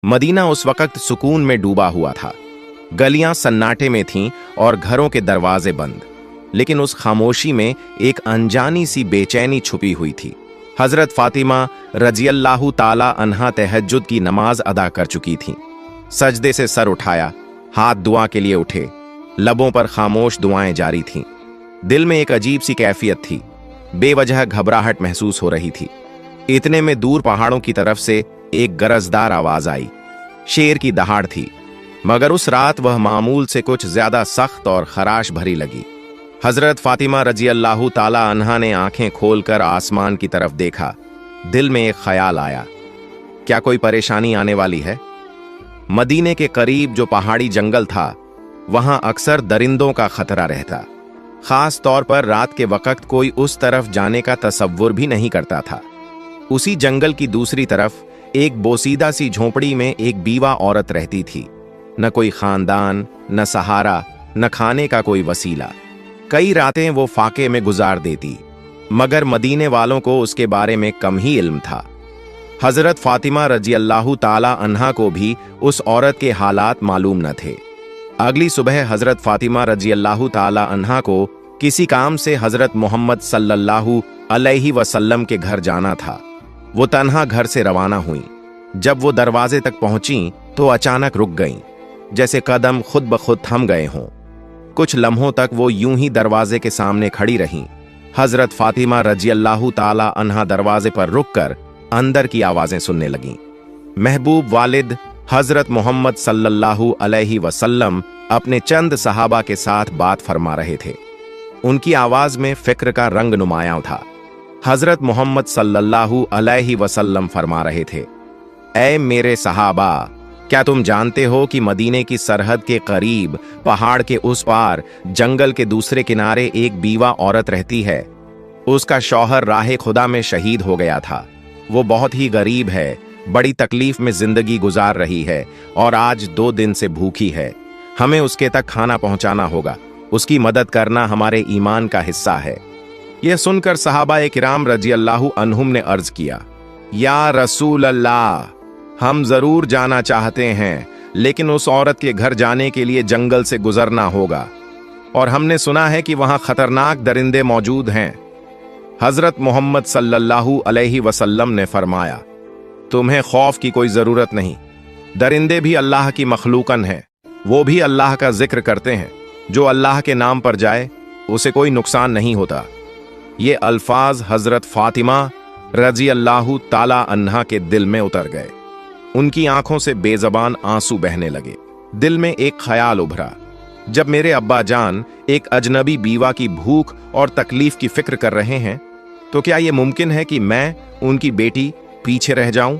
Medina उस वक्त सुकून में डूबा हुआ था। गलियां सन्नाटे में थीं और घरों के दरवाजे बंद, लेकिन उस खामोशी में एक अनजानी सी बेचैनी छुपी हुई थी। हजरत फातिमा रजियल्लाहु ताला अन्हा तहज्जुद की नमाज अदा कर चुकी थीं। सजदे से सर उठाया, हाथ दुआ के लिए उठे, लबों पर खामोश दुआएं जारी थीं। दिल में एक अजीब सी कैफियत थी, बेवजह घबराहट महसूस हो रही थी। इतने में दूर पहाड़ों की तरफ से एक गरजदार आवाज आई। शेर की दहाड़ थी, मगर उस रात वह मामूल से कुछ ज्यादा सख्त और खराश भरी लगी। हजरत फातिमा रजियल्लाहु ताला अन्हा ने आंखें खोलकर आसमान की तरफ देखा। दिल में एक ख्याल आया, क्या कोई परेशानी आने वाली है? मदीने के करीब जो पहाड़ी जंगल था, वहां अक्सर दरिंदों का खतरा रहता। खास तौर पर रात के वक्त कोई उस तरफ जाने का तसव्वुर भी नहीं करता था। उसी जंगल की दूसरी तरफ एक बोसीदा सी झोंपड़ी में एक बीवा औरत रहती थी। न कोई खानदान, न सहारा, न खाने का कोई वसीला। कई रातें वो फाके में गुजार देती, मगर मदीने वालों को उसके बारे में कम ही इल्म था। हजरत फातिमा रजियल्लाहु ताला अन्हा को भी उस औरत के हालात मालूम न थे। अगली सुबह हजरत फातिमा रजियल्लाहु ताला अन्हा को किसी काम से हजरत मोहम्मद सल्लल्लाहु अलैहि वसल्लम के घर जाना था। वो तन्हा घर से रवाना हुई। जब वो दरवाजे तक पहुंची तो अचानक रुक गईं, जैसे कदम खुद ब खुद थम गए हों। कुछ लम्हों तक वो यूं ही दरवाजे के सामने खड़ी रहीं। हजरत फातिमा रजियल्लाहु ताला अन्हा दरवाजे पर रुककर अंदर की आवाजें सुनने लगीं। महबूब वालिद हजरत मोहम्मद सल्लल्लाहु अलैहि वसल्लम अपने चंद सहाबा के साथ बात फरमा रहे थे। उनकी आवाज में फिक्र का रंग नुमायां था। हजरत मोहम्मद सल्लल्लाहु अलैहि वसल्लम फरमा रहे थे, ऐ मेरे सहाबा, क्या तुम जानते हो कि मदीने की सरहद के करीब पहाड़ के उस पार जंगल के दूसरे किनारे एक बीवा औरत रहती है। उसका शौहर राहे खुदा में शहीद हो गया था। वो बहुत ही गरीब है, बड़ी तकलीफ में जिंदगी गुजार रही है और आज 2 दिन से भूखी है। हमें उसके तक खाना पहुंचाना होगा। उसकी मदद करना हमारे ईमान का हिस्सा है। यह सुनकर सहाबा किराम रजियल्लाहु अन्हुम ने अर्ज किया, या रसूल अल्लाह, हम जरूर जाना चाहते हैं, लेकिन उस औरत के घर जाने के लिए जंगल से गुजरना होगा और हमने सुना है कि वहां खतरनाक दरिंदे मौजूद हैं। हजरत मोहम्मद सल्लल्लाहु अलैहि वसल्लम ने फरमाया, तुम्हें खौफ की कोई जरूरत नहीं। दरिंदे भी अल्लाह की मखलूकन हैं, वो भी अल्लाह का जिक्र करते हैं। जो अल्लाह के नाम पर जाए उसे कोई नुकसान नहीं होता। ये अल्फाज हजरत फातिमा रजियल्लाहु ताला अन्हा के दिल में उतर गए। उनकी आंखों से बेजबान आंसू बहने लगे। दिल में एक ख्याल उभरा, जब मेरे अब्बा जान एक अजनबी बीवा की भूख और तकलीफ की फिक्र कर रहे हैं, तो क्या यह मुमकिन है कि मैं उनकी बेटी पीछे रह जाऊं?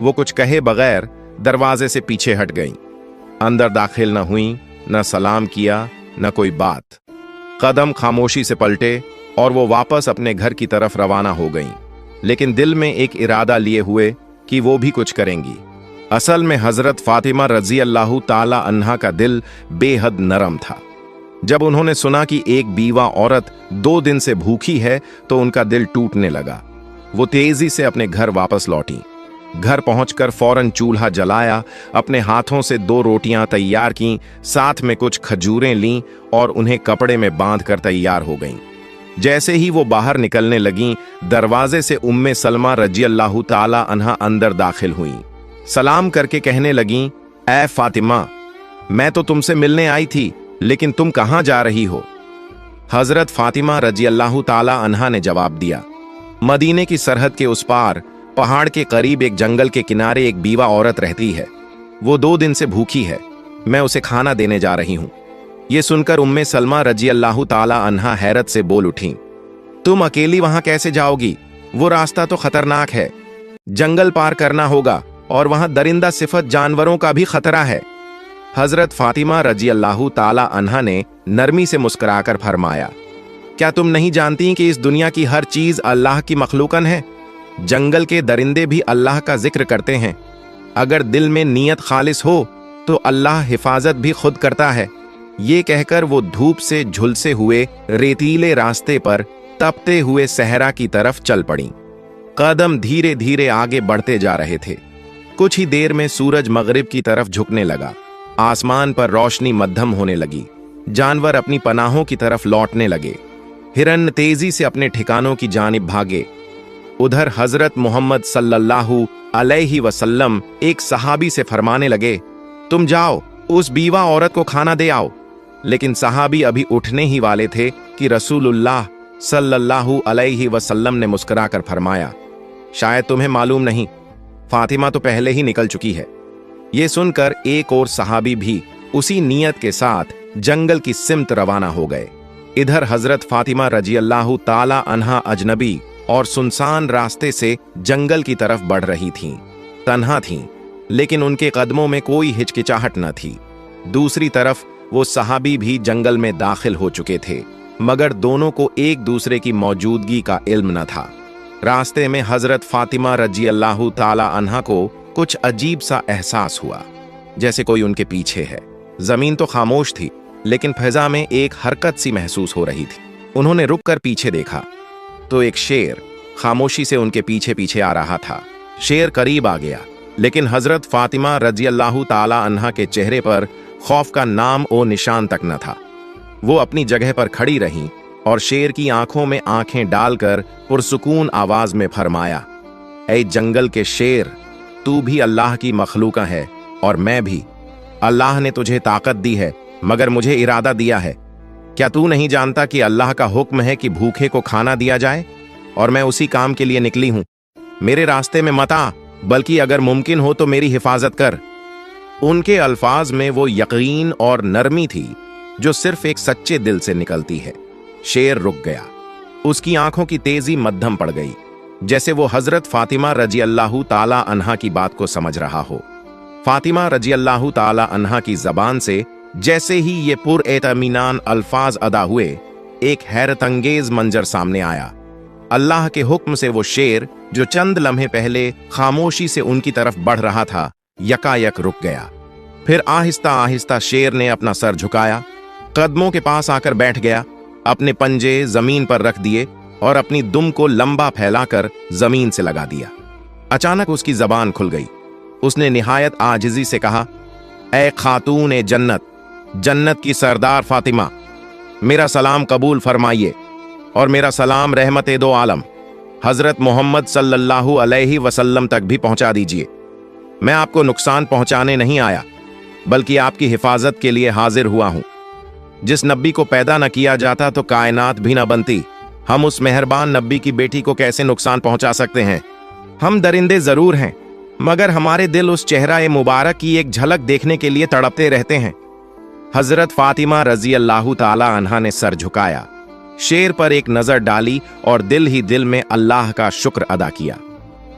वो कुछ कहे बगैर दरवाजे से पीछे हट गईं। अंदर दाखिल न हुई, न सलाम किया, न कोई बात। कदम खामोशी से पलटे और वो वापस अपने घर की तरफ रवाना हो गईं, लेकिन दिल में एक इरादा लिए हुए कि वो भी कुछ करेंगी। असल में हजरत फातिमा रजियल्लाहु ताला अन्हा का दिल बेहद नरम था। जब उन्होंने सुना कि एक बीवा औरत 2 दिन से भूखी है तो उनका दिल टूटने लगा। वो तेजी से अपने घर वापस लौटी। घर पहुंचकर फौरन चूल्हा जलाया, अपने हाथों से 2 रोटियां तैयार कीं, साथ में कुछ खजूरें लीं और उन्हें कपड़े में बांधकर तैयार हो गईं। जैसे ही वो बाहर निकलने लगीं, दरवाजे से उम्मे सलमा रजियल्लाहु ताला अन्हा अंदर दाखिल हुईं। सलाम करके कहने लगीं, ऐ फातिमा, मैं तो तुमसे मिलने आई थी, लेकिन तुम कहां जा रही हो? हजरत फातिमा रजियल्लाहु ताला अन्हा ने जवाब दिया, मदीने की सरहद के उस पार पहाड़ के करीब एक जंगल के किनारे एक बीवा औरत रहती है। वो 2 दिन से भूखी है, मैं उसे खाना देने जा रही हूं। ये सुनकर उम्मे सलमा रजियल्लाहु ताला अन्हा हैरत से बोल उठी, तुम अकेली वहां कैसे जाओगी? वो रास्ता तो खतरनाक है, जंगल पार करना होगा और वहां दरिंदा सिफत जानवरों का भी खतरा है। हजरत फातिमा रजियल्लाहु ताला अन्हा ने नरमी से मुस्कुराकर फरमाया, क्या तुम नहीं जानती कि इस दुनिया की हर चीज अल्लाह की मखलूकन है? जंगल के दरिंदे भी अल्लाह का जिक्र करते हैं। अगर दिल में नीयत खालिस हो तो अल्लाह हिफाजत भी खुद करता है। ये कहकर वो धूप से झुलसे हुए रेतीले रास्ते पर तपते हुए सहरा की तरफ चल पड़ी। कदम धीरे धीरे आगे बढ़ते जा रहे थे। कुछ ही देर में सूरज मगरिब की तरफ झुकने लगा। आसमान पर रोशनी मध्यम होने लगी। जानवर अपनी पनाहों की तरफ लौटने लगे। हिरन तेजी से अपने ठिकानों की जानिब भागे। उधर हजरत मोहम्मद सल्लल्लाहु अलैहि वसल्लम एक सहाबी से फरमाने लगे, तुम जाओ उस बीवा औरत को खाना दे आओ। लेकिन सहाबी अभी उठने ही वाले थे कि रसूलुल्लाह सल्लल्लाहु अलैहि वसल्लम ने मुस्कुराकर फरमाया, शायद तुम्हें मालूम नहीं, फातिमा तो पहले ही निकल चुकी है। ये सुनकर एक और सहाबी भी उसी नियत के साथ जंगल की सिमत रवाना हो गए। इधर हजरत फातिमा रजी अल्लाह ताला अन्हा अजनबी और सुनसान रास्ते से जंगल की तरफ बढ़ रही थीं। तन्हा थीं, लेकिन उनके कदमों में कोई हिचकिचाहट न थी। दूसरी तरफ वो सहाबी भी जंगल में दाखिल हो चुके थे, मगर दोनों को एक दूसरे की मौजूदगी का इल्म न था। रास्ते में हजरत फातिमा रजी अल्लाह ताला अन्हा को कुछ अजीब सा एहसास हुआ, जैसे कोई उनके पीछे है। जमीन तो खामोश थी, लेकिन फिजा में एक हरकत सी महसूस हो रही थी। उन्होंने रुककर पीछे देखा तो एक शेर खामोशी से उनके पीछे पीछे आ रहा था। शेर करीब आ गया, लेकिन हजरत फातिमा रजी अल्लाह ताला अन्हा के चेहरे पर खौफ का नाम और निशान तक न था। वो अपनी जगह पर खड़ी रहीं और शेर की आंखों में आंखें डालकर पुरसुकून आवाज में फरमाया, ऐ जंगल के शेर, तू भी अल्लाह की मखलूका है और मैं भी। अल्लाह ने तुझे ताकत दी है, मगर मुझे इरादा दिया है। क्या तू नहीं जानता कि अल्लाह का हुक्म है कि भूखे को खाना दिया जाए, और मैं उसी काम के लिए निकली हूं। मेरे रास्ते में मत आ, बल्कि अगर मुमकिन हो तो मेरी हिफाजत कर। उनके अल्फाज में वो यकीन और नरमी थी जो सिर्फ एक सच्चे दिल से निकलती है। शेर रुक गया। उसकी आंखों की तेजी मध्यम पड़ गई, जैसे वो हजरत फातिमा रजी अल्लाह ताला अन्हा की बात को समझ रहा हो। फातिमा रजी अल्लाह ताला अन्हा की जबान से जैसे ही ये पुरएतमीनान अल्फाज अदा हुए, एक हैरतंगेज मंजर सामने आया। अल्लाह के हुक्म से वो शेर जो चंद लम्हे पहले खामोशी से उनकी तरफ बढ़ रहा था, यकायक रुक गया। फिर आहिस्ता आहिस्ता शेर ने अपना सर झुकाया, कदमों के पास आकर बैठ गया, अपने पंजे जमीन पर रख दिए और अपनी दुम को लंबा फैलाकर जमीन से लगा दिया। अचानक उसकी जबान खुल गई। उसने निहायत आजिजी से कहा, ऐ खातून ए जन्नत, जन्नत की सरदार फातिमा, मेरा सलाम कबूल फरमाइए और मेरा सलाम रहमत दो आलम हजरत मोहम्मद सल्लल्लाहु अलैहि वसल्लम तक भी पहुंचा दीजिए। मैं आपको नुकसान पहुंचाने नहीं आया, बल्कि आपकी हिफाजत के लिए हाजिर हुआ हूं। जिस नब्बी को पैदा न किया जाता तो कायनात भी न बनती। हम उस मेहरबान नब्बी की बेटी को कैसे नुकसान पहुंचा सकते हैं? हम दरिंदे जरूर हैं, मगर हमारे दिल उस चेहरा मुबारक की एक झलक देखने के लिए तड़पते रहते हैं। हजरत फातिमा रजी अल्लाह ताला अन्हा ने सर झुकाया, शेर पर एक नजर डाली और दिल ही दिल में अल्लाह का शुक्र अदा किया।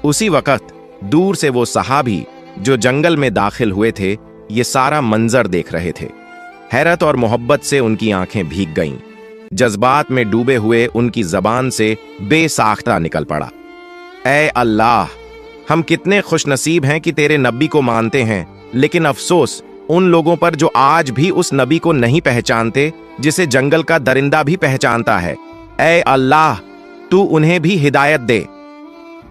उसी वक्त दूर से वो सहाबी जो जंगल में दाखिल हुए थे, ये सारा मंजर देख रहे थे। हैरत और मोहब्बत से उनकी आंखें भीग गईं। जज्बात में डूबे हुए उनकी जबान से बेसाख्ता निकल पड़ा, ऐ अल्लाह, हम कितने खुशनसीब हैं कि तेरे नबी को मानते हैं, लेकिन अफसोस उन लोगों पर जो आज भी उस नबी को नहीं पहचानते जिसे जंगल का दरिंदा भी पहचानता है। ऐ अल्लाह, तू उन्हें भी हिदायत दे।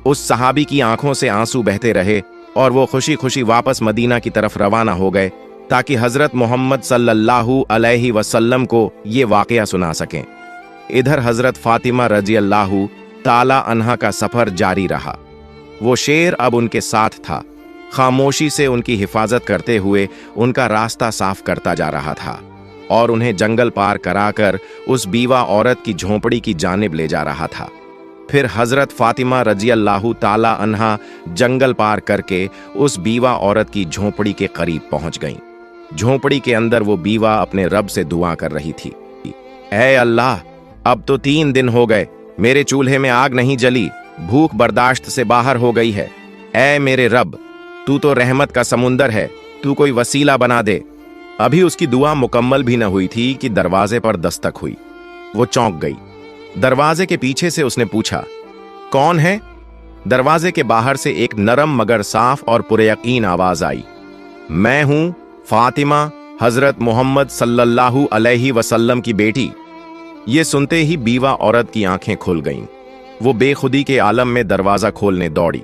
उस सहाबी की आंखों से आंसू बहते रहे और वो खुशी खुशी वापस मदीना की तरफ रवाना हो गए, ताकि हजरत मोहम्मद सल्लल्लाहु अलैहि वसल्लम को ये वाकया सुना सकें। इधर हजरत फातिमा रजी अल्लाह ताला अन्हा का सफर जारी रहा। वो शेर अब उनके साथ था, खामोशी से उनकी हिफाजत करते हुए उनका रास्ता साफ करता जा रहा था और उन्हें जंगल पार कराकर उस बीवा औरत की झोंपड़ी की जानिब ले जा रहा था। फिर हजरत फातिमा रजी अल्लाह ताला अन्हा जंगल पार करके उस बीवा औरत की झोंपड़ी के करीब पहुंच गईं। झोंपड़ी के अंदर वो बीवा अपने रब से दुआ कर रही थी, ऐ अल्लाह, अब तो 3 दिन हो गए, मेरे चूल्हे में आग नहीं जली, भूख बर्दाश्त से बाहर हो गई है। ऐ मेरे रब, तू तो रहमत का समुंदर है, तू कोई वसीला बना दे। अभी उसकी दुआ मुकम्मल भी न हुई थी कि दरवाजे पर दस्तक हुई। वो चौंक गई। दरवाजे के पीछे से उसने पूछा, कौन है? दरवाजे के बाहर से एक नरम मगर साफ और पुरयकीन आवाज आई, मैं हूं फातिमा, हजरत मोहम्मद सल्लल्लाहु अलैहि वसल्लम की बेटी। ये सुनते ही बीवा औरत की आंखें खुल गईं। वो बेखुदी के आलम में दरवाजा खोलने दौड़ी।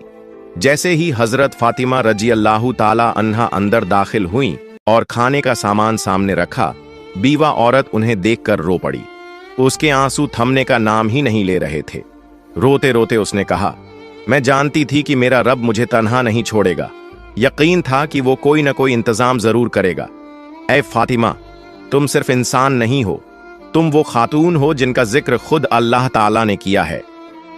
जैसे ही हजरत फातिमा रजी अल्लाह ताला अन्हा अंदर दाखिल हुई और खाने का सामान सामने रखा, बीवा औरत उन्हें देखकर रो पड़ी। उसके आंसू थमने का नाम ही नहीं ले रहे थे। रोते रोते उसने कहा, मैं जानती थी कि मेरा रब मुझे तन्हा नहीं छोड़ेगा। यकीन था कि वो कोई न कोई इंतजाम जरूर करेगा। ऐ फातिमा, तुम सिर्फ इंसान नहीं हो, तुम वो खातून हो जिनका जिक्र खुद अल्लाह ताला ने किया है।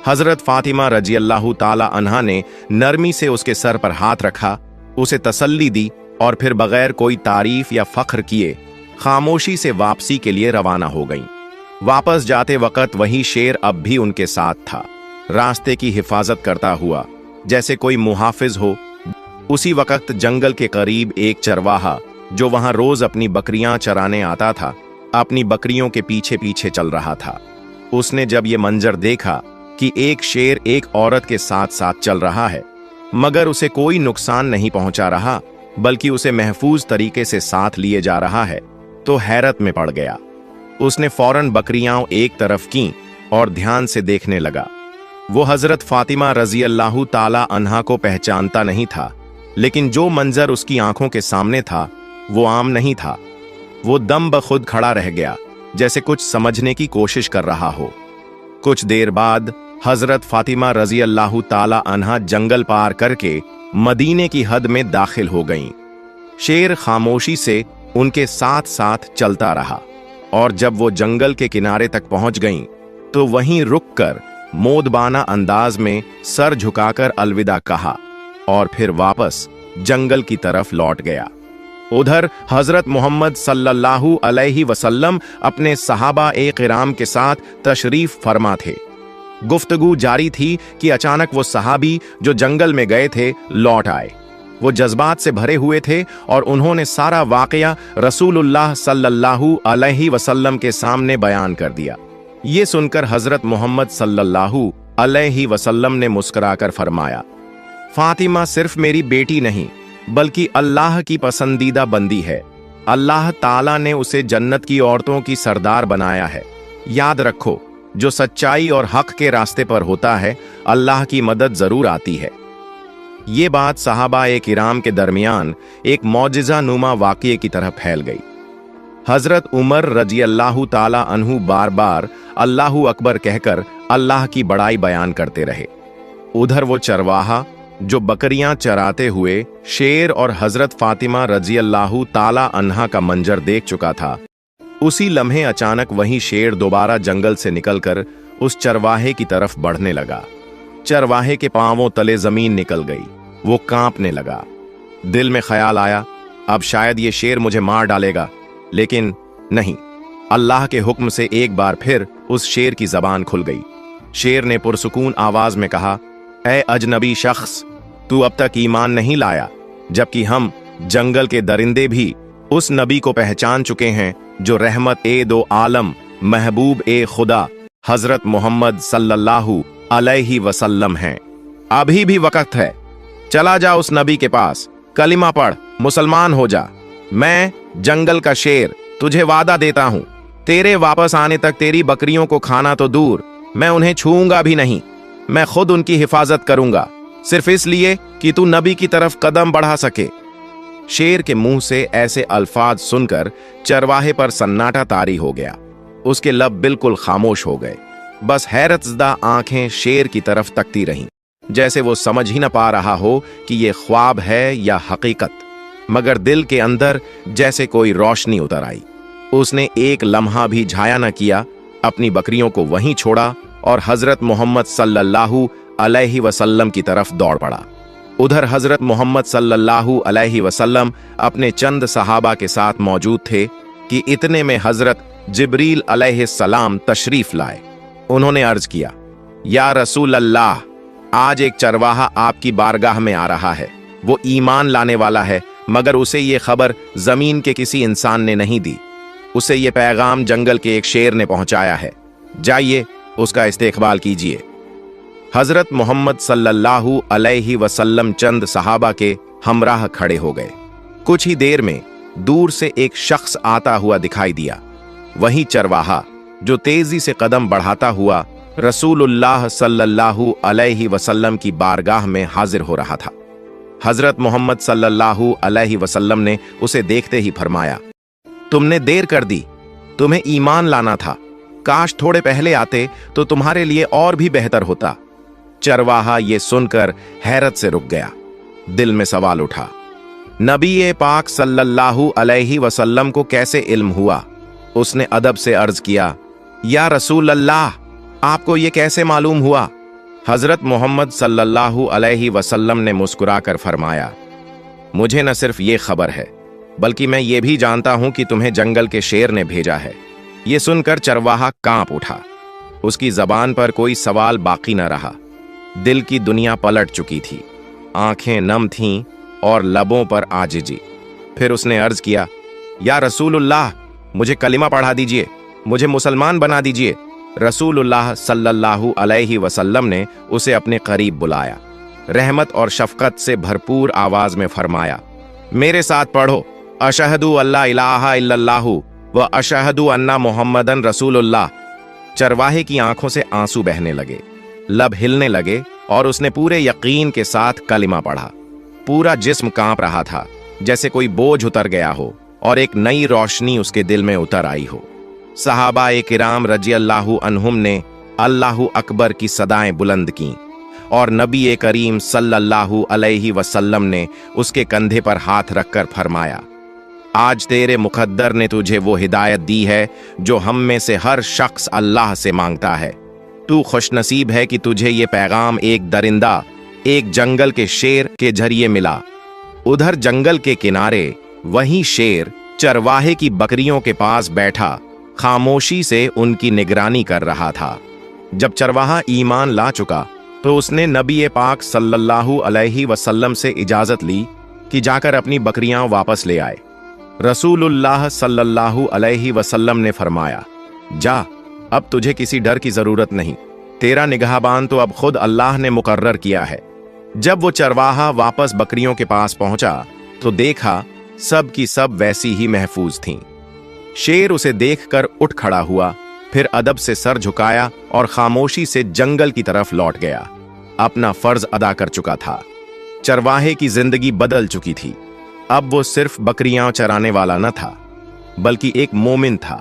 हजरत फातिमा रजी अल्लाह ताला अन्हा ने नरमी से उसके सर पर हाथ रखा, उसे तसल्ली दी और फिर बगैर कोई तारीफ या फख्र किए खामोशी से वापसी के लिए रवाना हो गईं। वापस जाते वक्त वही शेर अब भी उनके साथ था, रास्ते की हिफाजत करता हुआ जैसे कोई मुहाफिज हो। उसी वक्त जंगल के करीब एक चरवाहा जो वहां रोज अपनी बकरियां चराने आता था, अपनी बकरियों के पीछे पीछे चल रहा था। उसने जब ये मंजर देखा कि एक शेर एक औरत के साथ साथ चल रहा है, मगर उसे कोई नुकसान नहीं पहुंचा रहा बल्कि उसे महफूज तरीके से साथ लिए जा रहा है, तो हैरत में पड़ गया। उसने फौरन बकरियां एक तरफ की और ध्यान से देखने लगा। वो हजरत फातिमा रजी अल्लाह ताला अन्हा को पहचानता नहीं था, लेकिन जो मंजर उसकी आंखों के सामने था वो आम नहीं था। वो दम बखुद खड़ा रह गया, जैसे कुछ समझने की कोशिश कर रहा हो। कुछ देर बाद हजरत फातिमा रजी अल्लाह ताला अन्हा जंगल पार करके मदीने की हद में दाखिल हो गईं। शेर खामोशी से उनके साथ साथ चलता रहा और जब वो जंगल के किनारे तक पहुंच गईं, तो वहीं रुककर मोदबाना अंदाज में सर झुकाकर अलविदा कहा और फिर वापस जंगल की तरफ लौट गया। उधर हजरत मोहम्मद सल्लल्लाहु अलैहि वसल्लम अपने सहाबा ए किराम के साथ तशरीफ फरमा थे। गुफ्तगू जारी थी कि अचानक वो सहाबी जो जंगल में गए थे लौट आए। वो जज्बात से भरे हुए थे और उन्होंने सारा वाकया रसूलुल्लाह सल्लल्लाहु अलैहि वसल्लम के सामने बयान कर दिया। ये सुनकर हजरत मोहम्मद सल्लल्लाहु अलैहि वसल्लम ने मुस्कुराकर फरमाया, फातिमा सिर्फ मेरी बेटी नहीं बल्कि अल्लाह की पसंदीदा बंदी है। अल्लाह ताला ने उसे जन्नत की औरतों की सरदार बनाया है। याद रखो, जो सच्चाई और हक के रास्ते पर होता है, अल्लाह की मदद जरूर आती है। ये बात सहाबा ए किराम के दरमियान एक मौजिज़ा नुमा वाक़ये की तरह फैल गई। हजरत उमर रजी अल्लाह ताला अन्हु बार बार अल्लाहु अकबर कहकर अल्लाह की बड़ाई बयान करते रहे। उधर वो चरवाहा जो बकरियां चराते हुए शेर और हजरत फातिमा रजी अल्लाह ताला अन्हा का मंजर देख चुका था, उसी लम्हे अचानक वही शेर दोबारा जंगल से निकलकर उस चरवाहे की तरफ बढ़ने लगा। चरवाहे के पांवों तले जमीन निकल गई। वो कांपने लगा। दिल में ख्याल आया, अब शायद ये शेर मुझे मार डालेगा, लेकिन नहीं। अल्लाह के हुक्म से एक बार फिर उस शेर की जबान खुल गई। शेर ने पुरसुकून आवाज में कहा, ऐ अजनबी शख्स, तू अब तक ईमान नहीं लाया, जबकि हम जंगल के दरिंदे भी उस नबी को पहचान चुके हैं जो रहमत ए दो आलम महबूब ए खुदा हजरत मोहम्मद सल्लल्लाहु अलैहि वसल्लम हैं। अभी भी वक्त है, चला जा उस नबी के पास, कलिमा पढ़, मुसलमान हो जा। मैं जंगल का शेर तुझे वादा देता हूं, तेरे वापस आने तक तेरी बकरियों को खाना तो दूर, मैं उन्हें छूऊंगा भी नहीं। मैं खुद उनकी हिफाजत करूंगा, सिर्फ इसलिए कि तू नबी की तरफ कदम बढ़ा सके। शेर के मुंह से ऐसे अल्फाज सुनकर चरवाहे पर सन्नाटा तारी हो गया। उसके लब बिल्कुल खामोश हो गए। बस हैरतज़दा आंखें शेर की तरफ तकती रहीं, जैसे वो समझ ही न पा रहा हो कि ये ख्वाब है या हकीकत। मगर दिल के अंदर जैसे कोई रोशनी उतर आई। उसने एक लम्हा भी झाया न किया, अपनी बकरियों को वहीं छोड़ा और हजरत मोहम्मद सल्लल्लाहु अलैहि वसल्लम की तरफ दौड़ पड़ा। उधर हजरत मोहम्मद सल्लल्लाहु अलैहि वसल्लम अपने चंद सहाबा के साथ मौजूद थे कि इतने में हजरत जिब्रील अलैहिस्सलाम तशरीफ लाए। उन्होंने अर्ज किया, या रसूल अल्लाह, आज एक चरवाहा आपकी बारगाह में आ रहा है। वो ईमान लाने वाला है, मगर उसे ये खबर जमीन के किसी इंसान ने नहीं दी। उसे ये पैगाम जंगल के एक शेर ने पहुंचाया है। जाइए, उसका इस्तेकबाल कीजिए। हजरत मोहम्मद सल्लल्लाहु अलैहि वसल्लम चंद सहाबा के हमराह खड़े हो गए। कुछ ही देर में दूर से एक शख्स आता हुआ दिखाई दिया। वही चरवाहा जो तेजी से कदम बढ़ाता हुआ रसूलुल्लाह सल्लल्लाहु अलैहि वसल्लम की बारगाह में हाजिर हो रहा था। हजरत मोहम्मद सल्लल्लाहु अलैहि वसल्लम ने उसे देखते ही फरमाया, तुमने देर कर दी, तुम्हें ईमान लाना था, काश थोड़े पहले आते तो तुम्हारे लिए और भी बेहतर होता। चरवाहा ये सुनकर हैरत से रुक गया। दिल में सवाल उठा, नबी पाक सल्लल्लाहु अलैहि वसल्लम को कैसे इल्म हुआ? उसने अदब से अर्ज किया, या रसूल अल्लाह, आपको ये कैसे मालूम हुआ? हजरत मोहम्मद सल्लल्लाहु अलैहि वसल्लम ने मुस्कुराकर फरमाया, मुझे न सिर्फ ये खबर है, बल्कि मैं ये भी जानता हूं कि तुम्हें जंगल के शेर ने भेजा है। ये सुनकर चरवाहा कांप उठा। उसकी जबान पर कोई सवाल बाकी न रहा। दिल की दुनिया पलट चुकी थी, आंखें नम थीं और लबों पर आजिजी। फिर उसने अर्ज किया, या रसूलुल्लाह, मुझे कलिमा पढ़ा दीजिए, मुझे मुसलमान बना दीजिए। रसूलुल्लाह सल्लल्लाहु अलैहि वसल्लम ने उसे अपने करीब बुलाया। रहमत और शफकत से भरपूर आवाज में फरमाया, मेरे साथ पढ़ो, अशहदु अल्ला इलाहा इल्लल्लाहु व अशहदु अन्ना मुहम्मदन रसूलुल्लाह। चरवाहे की आंखों से आंसू बहने लगे, लब हिलने लगे और उसने पूरे यकीन के साथ कलिमा पढ़ा। पूरा जिस्म कांप रहा था, जैसे कोई बोझ उतर गया हो और एक नई रोशनी उसके दिल में उतर आई हो। सहाबा किराम रज़ियल्लाहु अन्हुम ने अल्लाहु अकबर की सदाएं बुलंद की और नबी करीम सल्लल्लाहु अलैहि वसल्लम ने उसके कंधे पर हाथ रखकर फरमाया, आज तेरे मुकद्दर ने तुझे वो हिदायत दी है जो हम में से हर शख्स अल्लाह से मांगता है। तू खुशनसीब है कि तुझे ये पैगाम एक दरिंदा, एक जंगल के शेर के जरिए मिला। उधर जंगल के किनारे वही शेर चरवाहे की बकरियों के पास बैठा खामोशी से उनकी निगरानी कर रहा था। जब चरवाहा ईमान ला चुका तो उसने नबी पाक सल्लल्लाहु अलैहि वसल्लम से इजाजत ली कि जाकर अपनी बकरियां वापस ले आए। रसूलुल्लाह सल्लल्लाहु अलैहि वसल्लम ने फरमाया, जा, अब तुझे किसी डर की जरूरत नहीं, तेरा निगहबान तो अब खुद अल्लाह ने मुकर्रर किया है। जब वो चरवाहा वापस बकरियों के पास पहुंचा तो देखा सब की सब वैसी ही महफूज थीं। शेर उसे देखकर उठ खड़ा हुआ, फिर अदब से सर झुकाया और खामोशी से जंगल की तरफ लौट गया। अपना फर्ज अदा कर चुका था। चरवाहे की जिंदगी बदल चुकी थी। अब वो सिर्फ बकरियां चराने वाला न था, बल्कि एक मोमिन था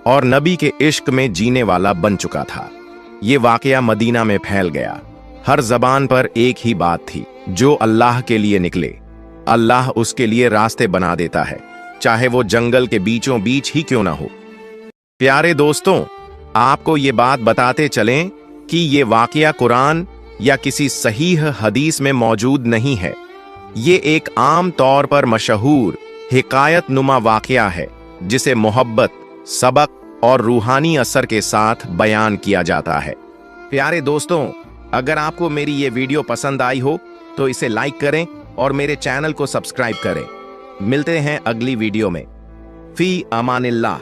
और नबी के इश्क में जीने वाला बन चुका था। ये वाकया मदीना में फैल गया। हर जबान पर एक ही बात थी, जो अल्लाह के लिए निकले, अल्लाह उसके लिए रास्ते बना देता है, चाहे वो जंगल के बीचों बीच ही क्यों ना हो। प्यारे दोस्तों, आपको ये बात बताते चलें कि ये वाकया कुरान या किसी सहीह हदीस में मौजूद नहीं है। ये एक आम तौर पर मशहूर हिकायत नुमा वाकया है, जिसे मोहब्बत, सबक और रूहानी असर के साथ बयान किया जाता है। प्यारे दोस्तों, अगर आपको मेरी ये वीडियो पसंद आई हो तो इसे लाइक करें और मेरे चैनल को सब्सक्राइब करें। मिलते हैं अगली वीडियो में। फी अमानिल्लाह।